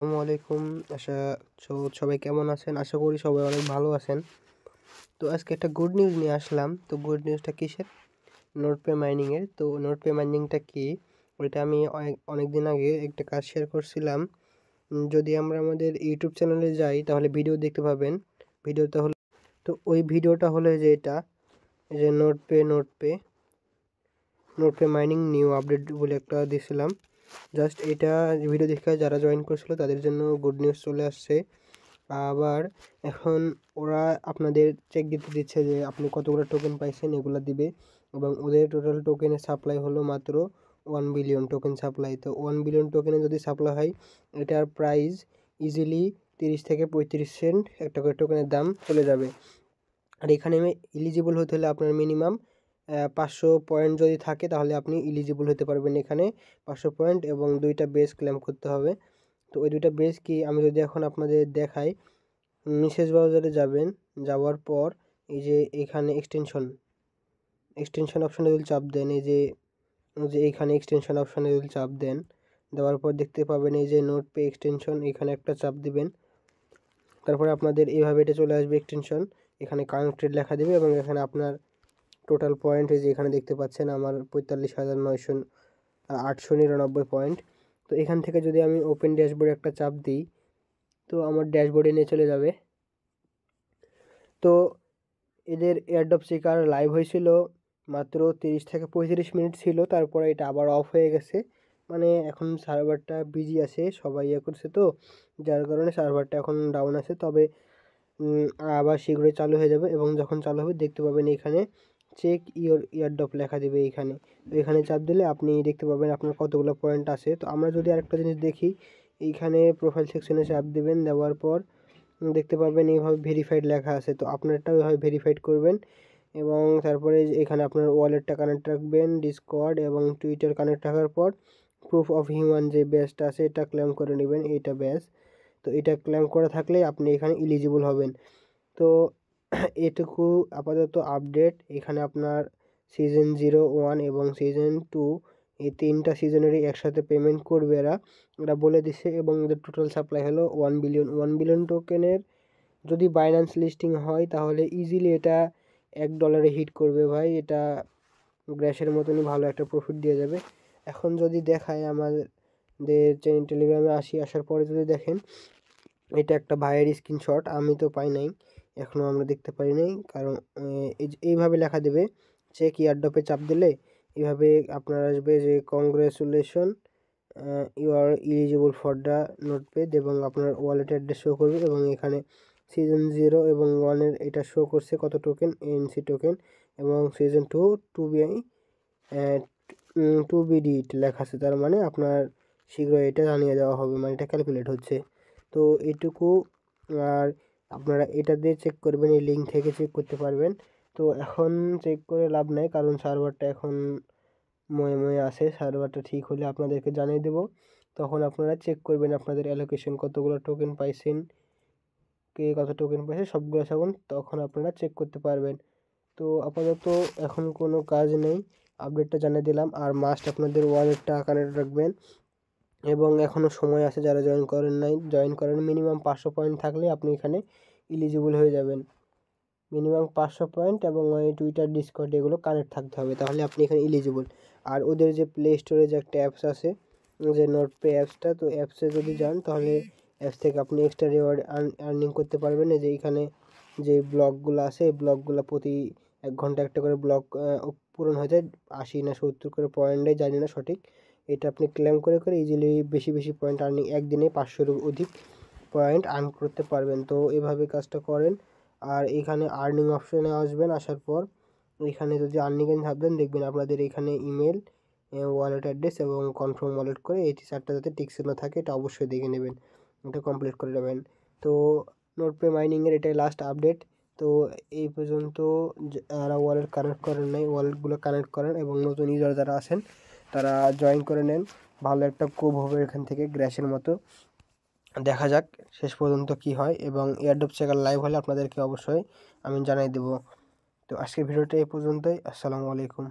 আসসালামু আলাইকুম। আশা সবাই কেমন আছেন? আশা করি সবাই অনেক ভালো আছেন। তো আজকে একটা গুড নিউজ নিয়ে আসলাম। তো গুড নিউজটা কিসের? নোটপে মাইনিং এর। তো নোটপে মাইনিংটা কি? ওইটা আমি অনেকদিন আগে একটা কাজ শেয়ার করছিলাম। যদি আমরা আমাদের ইউটিউব চ্যানেলে যাই তাহলে ভিডিও দেখতে পাবেন। ভিডিওটা হলো তো ওই ভিডিওটা হলো যে এটা, এই যে নোটপে মাইনিং নিউ আপডেট বলে একটা দিছিলাম। জাস্ট এটা ভিডিও দেখে যারা জয়েন করছিল তাদের জন্য গুড নিউজ চলে আসছে। আবার এখন ওরা আপনাদের চেক দিতে দিচ্ছে যে আপনি কতগুলো টোকেন পাইছেন এগুলো দিবে, এবং ওদের টোটাল টোকেনের সাপ্লাই হলো মাত্র 1 বিলিয়ন টোকেন সাপ্লাই। তো 1 বিলিয়ন টোকেনে যদি সাপ্লাই হয়, এটার প্রাইস ইজিলি 30 থেকে 35 সেন্ট একটা করে টোকেনের দাম চলে যাবে। আর এখানে এলিজিবল হতে হলে আপনার মিনিমাম 500 পয়েন্ট যদি থাকে তাহলে আপনি এলিজিবল হতে পারবেন। এখানে 500 পয়েন্ট এবং 2টা বেস ক্লেম করতে হবে। তো ওই 2টা বেস কি, আমি যদি এখন আপনাদের দেখাই, মেসেজ ব্রাউজারে যাবেন, যাওয়ার পর এই যে এখানে এক্সটেনশন অপশানে যদি চাপ দেন, এই যে এইখানে এক্সটেনশন অপশানে যদি চাপ দেন, দেওয়ার পর দেখতে পাবেন এই যে নোট পে এক্সটেনশন, এখানে একটা চাপ দিবেন। তারপরে আপনাদের এইভাবে এটা চলে আসবে এক্সটেনশন, এখানে কানেক্টেড লেখা দেবে এবং এখানে আপনার টোটাল পয়েন্ট এই যে এখানে দেখতে পাচ্ছেন আমার 45,899 পয়েন্ট। তো এখান থেকে যদি আমি ওপেন ড্যাশবোর্ডে একটা চাপ দিই, তো আমার ড্যাশবোর্ডে নিয়ে চলে যাবে। তো এদের এয়ারড্রপ সিকার লাইভ হয়েছিল মাত্র 30 থেকে 35 মিনিট ছিল, তারপরে এটা আবার অফ হয়ে গেছে। মানে এখন সার্ভারটা বিজি আছে, সবাই ইয়ে করছে, তো যার কারণে সার্ভারটা এখন ডাউন আছে। তবে আবার শীঘ্রই চালু হয়ে যাবে, এবং যখন চালু হবে দেখতে পাবেন এখানে চেক ইওর এয়ারড্রপ লেখা দেবে এইখানে। তো এখানে চাপ দিলে আপনি দেখতে পাবেন আপনার কতগুলো পয়েন্ট আছে। তো আমরা যদি আরেকটা জিনিস দেখি, এইখানে প্রোফাইল সেকশনে চাপ দেবেন, দেওয়ার পর দেখতে পাবেন এইভাবে ভেরিফাইড লেখা আছে। তো আপনারটাও এইভাবে ভেরিফাইড করবেন, এবং তারপরে এখানে আপনার ওয়ালেটটা কানেক্ট রাখবেন, ডিসকর্ড এবং টুইটার কানেক্ট রাখার পর প্রুফ অফ হিউম্যান যে ব্যাজটা আছে এটা ক্লেম করে নেবেন, এইটা ব্যাজ। তো এটা ক্লেম করা থাকলে আপনি এখানে এলিজিবল হবেন। তো এটুকু আপাতত আপডেট। এখানে আপনার সিজন 0, 1 এবং সিজন 2 এই 3টা সিজনেরই একসাথে পেমেন্ট করবে এরা বলে দিছে, এবং এদের টোটাল সাপ্লাই হলো 1 বিলিয়ন। 1 বিলিয়ন টোকেনের যদি বাইন্যান্স লিস্টিং হয় তাহলে ইজিলি এটা $1 হিট করবে ভাই। এটা গ্র্যাশের মতনই ভালো একটা প্রফিট দিয়ে যাবে। এখন যদি দেখায় আমাদের টেলিগ্রামে আসার পরে যদি দেখেন, এটা একটা ভাইয়ের স্ক্রিনশট, আমি তো পাই নাই, এখনও আমরা দেখতে পারি নাই। কারণ এইভাবে লেখা দেবে, চেক এয়ারড্রপে চাপ দিলে এইভাবে আপনার আসবে যে congratulation, you are eligible for the note paid, এবং আপনার ওয়ালেট অ্যাড্রেস শো করবে, এবং এখানে সিজন 0 এবং 1-এর এটা শো করছে কত টোকেন, এনসি টোকেন, এবং সিজন 2 2BD লেখা আছে, তার মানে আপনার শীঘ্রই এটা জানিয়ে দেওয়া হবে, মানে এটা ক্যালকুলেট হচ্ছে। তো এইটুকু। আর আপনারা এটা দিয়ে চেক করবেন, এই লিঙ্ক থেকে চেক করতে পারবেন। তো এখন চেক করে লাভ নাই, কারণ সার্ভারটা এখন ময়ে আছে। সার্ভারটা ঠিক হলে আপনাদেরকে জানিয়ে দেব, তখন আপনারা চেক করবেন আপনাদের অ্যালোকেশন কতগুলো টোকেন পাইছেন, কে কত টোকেন পাইছে সবগুলো তখন আপনারা চেক করতে পারবেন। তো আপাতত এখন কোনো কাজ নেই, আপডেটটা জানিয়ে দিলাম। আর মাস্ট আপনাদের ওয়ালেটটা কানেক্ট রাখবেন, এবং এখনও সময় আছে, যারা জয়েন করেন নাই জয়েন করেন। মিনিমাম 500 পয়েন্ট থাকলে আপনি এখানে এলিজিবল হয়ে যাবেন। মিনিমাম 500 পয়েন্ট এবং ওই টুইটার ডিসকর্ড এগুলো কানেক্ট থাকতে হবে, তাহলে আপনি এখানে এলিজিবল। আর ওদের যে প্লে স্টোরে যে একটা অ্যাপস আছে, যে নোট পে অ্যাপসটা, তো অ্যাপসে যদি যান তাহলে অ্যাপস থেকে আপনি এক্সট্রা রিওয়ার্ড আর্নিং করতে পারবেন। এই যে এইখানে যে ব্লকগুলো আছে, এই ব্লকগুলো প্রতি 1 ঘন্টা একটা করে ব্লক পূরণ হয়ে যায়, 80 না 70 করে পয়েন্টে, জানি না সঠিক। এটা আপনি ক্লেম করে করে ইজিলি বেশি বেশি পয়েন্ট আর্নিং, একদিনে 500-এর অধিক পয়েন্ট আর্ন করতে পারবেন। তো এভাবে কাজটা করেন। আর এখানে আর্নিং অপশনে আসবেন, আসার পর এখানে যদি আর্নিংয়ে ভাববেন, দেখবেন আপনাদের এখানে ইমেল, ওয়ালেট অ্যাড্রেস এবং কনফার্ম ওয়ালেট করে এই 4টা যাতে টিক চিহ্ন থাকে এটা অবশ্যই দেখে নেবেন, এটা কমপ্লিট করে নেবেন। তো নোটপে মাইনিংয়ের এটাই লাস্ট আপডেট। তো এই পর্যন্ত যারা ওয়ালেট কানেক্ট করেন নাই, ওয়ালেটগুলো কানেক্ট করেন, এবং নতুন ইউজার যারা আছেন তারা জয়েন করে নেন। ভালো একটা কোভ হবে এখান থেকে, গ্র্যাশের মতো। দেখা যাক শেষ পর্যন্ত কি হয়, এবং এয়ারড্রপ চেকার লাইভ হলে আপনাদেরকে অবশ্যই আমি জানাই দেব। তো আজকের ভিডিওটা এই পর্যন্তই। আসসালামু আলাইকুম।